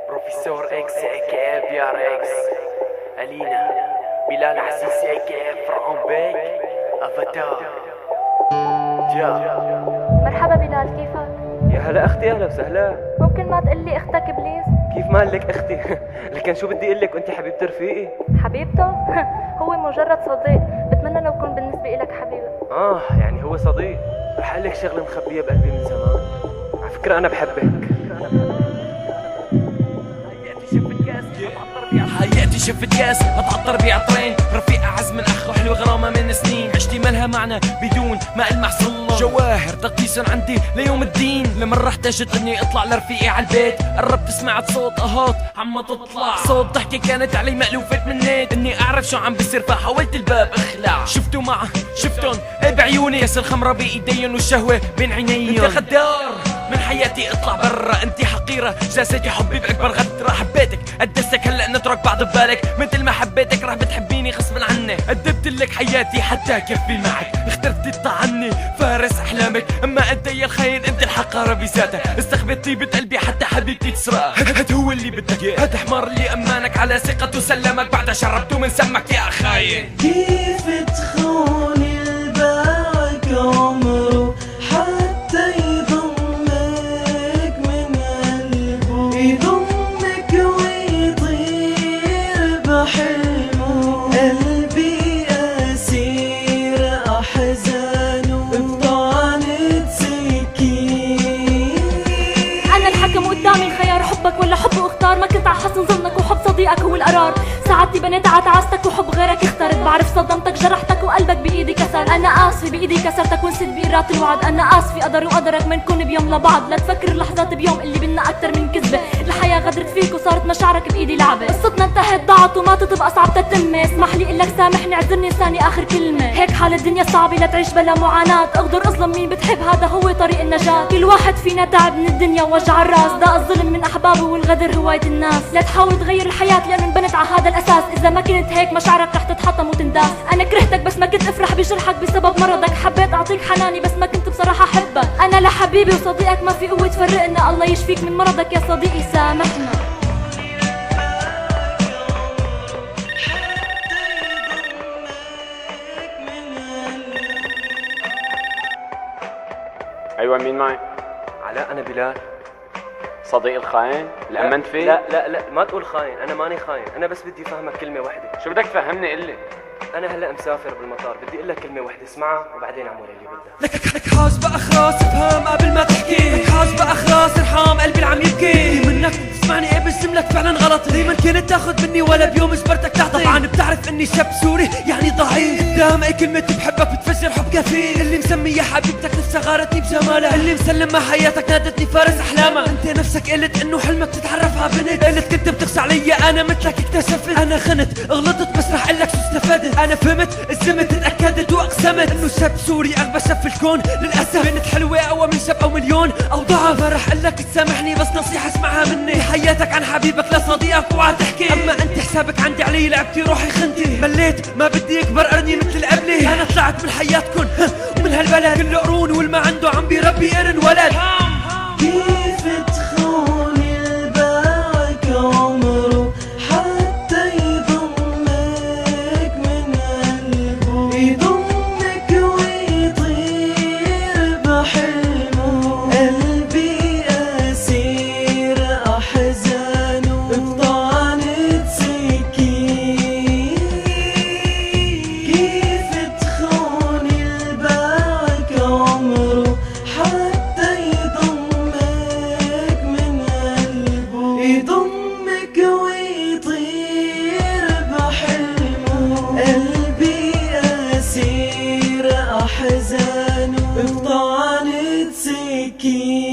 بروفيسور اكس اكاب يا ريكس الينا بلال عسيس اكاب فرعون بيك افاتار جا. مرحبا بلال، كيفك؟ يا هلا اختي، اهلا وسهلا. ممكن ما تقلي اختك بليز؟ كيف ما لك اختي؟ لكن شو بدي اقول لك وانت حبيبتي رفيقي؟ حبيبته؟ هو مجرد صديق، بتمنى لو كون بالنسبة إلك حبيبة. يعني هو صديق. رح اقول لك شغله مخبيه بقلبي من زمان. على فكره انا بحبك. حياتي شفت كاس اتعطر بعطرين، رفيق اعز من اخ وحلو غرامه من سنين، عشتي مالها معنى بدون ما المح صله، جواهر تقديس عندي ليوم الدين. لما رحت اجت اني اطلع لرفيقي على البيت، قربت سمعت صوت اهات عم تطلع، صوت ضحكه كانت علي مألوفة منيت اني اعرف شو عم بصير، فحاولت الباب اخلع، شفتوا معه شفتن بعيوني، كاس الخمره بايدين والشهوه بين عينيهم. انت غدار من حياتي اطلع برا، انت حقيره جازتي حبي باكبر غدره، حبيتك قدستك هلا نترك بعض ببالك، مثل ما حبيتك رح بتحبيني غصبا عني، قدمت لك حياتي حتى كفي معك، اخترت تطعني فارس احلامك، اما انت يا الخاين انت الحقاره بذاتها، استخبيت طيبه قلبي حتى حبيبتي تسرقها، هد هو اللي بدك اياه، هد حمار اللي امانك على ثقته سلمك، بعدها شربته من سمك يا خاين. كيف تخون الباك عمره حتى يضمك من قلبه، يضمك ويطير بحلمه، قلبي أسير أحزانه بطعنة سكين. أنا الحكم قدامي الخيار، حبك ولا حبه اختار، ما كنت عحسن ظنك وحب صديقك هو القرار، ساعدتي بنيت عتعستك وحب غيرك اخترت، بعرف صدمتك جرحتك وقلبك بإيدي كسر، أنا آسفة بإيدي كسرتك ونسيت بإيرات الوعد، أنا آسفة قدر وقدرك منكون بيوم لبعض، لا تفكر اللحظات بيوم اللي بينا أكتر من كذبة، الحياة غدرت فيك وصارت مشاعرك بإيدي لعبة، قصتنا انتهت ضاعت وما تبقى صعب تتم، اسمح لي قلك سامحني اعذرني لساني آخر كلمة، هيك حال الدنيا صعبة لا تعيش بلا معاناة، اغدر اظلم مين بتحب هذا هو طريق النجاة، كل واحد فينا تعب من الدنيا ووجع الراس، ده الظلم من أحبابه والغدر هواية الناس، لا تحاول تغير الحياة لأنه انبنت على هذا الأساس، إذا ما كنت هيك مشاعرك رح تتحطم وتنداس، أنا كرهتك بس ما كنت أفرح بجرحك بسبب مرضك، حبيت أعطيك حناني بس ما كنت بصراحة أحبك، أنا لحبيبي وصديقك ما في قوة تفرقنا، الله يشفيك من مرضك يا صديقي سامحنا. ايوه مين معي؟ علاء، انا بلال. صديق الخاين اللي امنت فيه؟ لا ما تقول خاين، انا ماني خاين، انا بس بدي افهمك كلمه واحده. شو بدك تفهمني؟ قلي. انا هلا مسافر بالمطار، بدي اقول لك كلمه واحده اسمعها وبعدين اعمل اللي بدك. لك حاس باخراس افهم قبل ما تحكي، لك حاس باخراس ارحام قلبي اللي عم يبكي، منك تسمعني ايه بسم لك فعلا غلط، دايما كنت تاخذ مني ولا بيوم جبرتك تعطي، طبعا بتعرف اني شاب سوري يعني ضعيف، قدام اي كلمه بحبك بتفجر حب كثير، اللي مسميه حبيبتك نفسها غارتني بجمالها، اللي مسلم مع حياتك نادتني فارس احلامها، انت نفسك قلت انه حلمك تتعرف على بنت، قلت كنت بتقسى علي انا مثلك اكتشفت، انا خنت غلطت بس رح اقول لك شو استفدت، انا فهمت الزمت اتاكدت واقسمت انه شاب سوري اغبى شاب في الكون، للاسف بنت حلوه اقوى من شاب او مليون او ضعف، فرح اقول لك تسامحني بس نصيحه اسمعها مني، حياتك عن حبيبك لصديقك اوعى تحكي، اما انت حسابك عندي علي لعبتي روحي خنتي، مليت ما بدي يكبر قرني مثل قبلي، انا طلعت من حياتكن ومن هالبلد كل قرون والما عنده عم بيربي قرن ولد. كيف تخون الباك عمره حتى يضمك من قلبه، يضمك ويطير بحلمه، قلبي أسير أحزانه بطعنة سكين. كيف تخون الباك عمره حتى يضمك من قلبه، يضمك ويطير بحلمه، قلبي أسير أحزانه بطعنة سكين.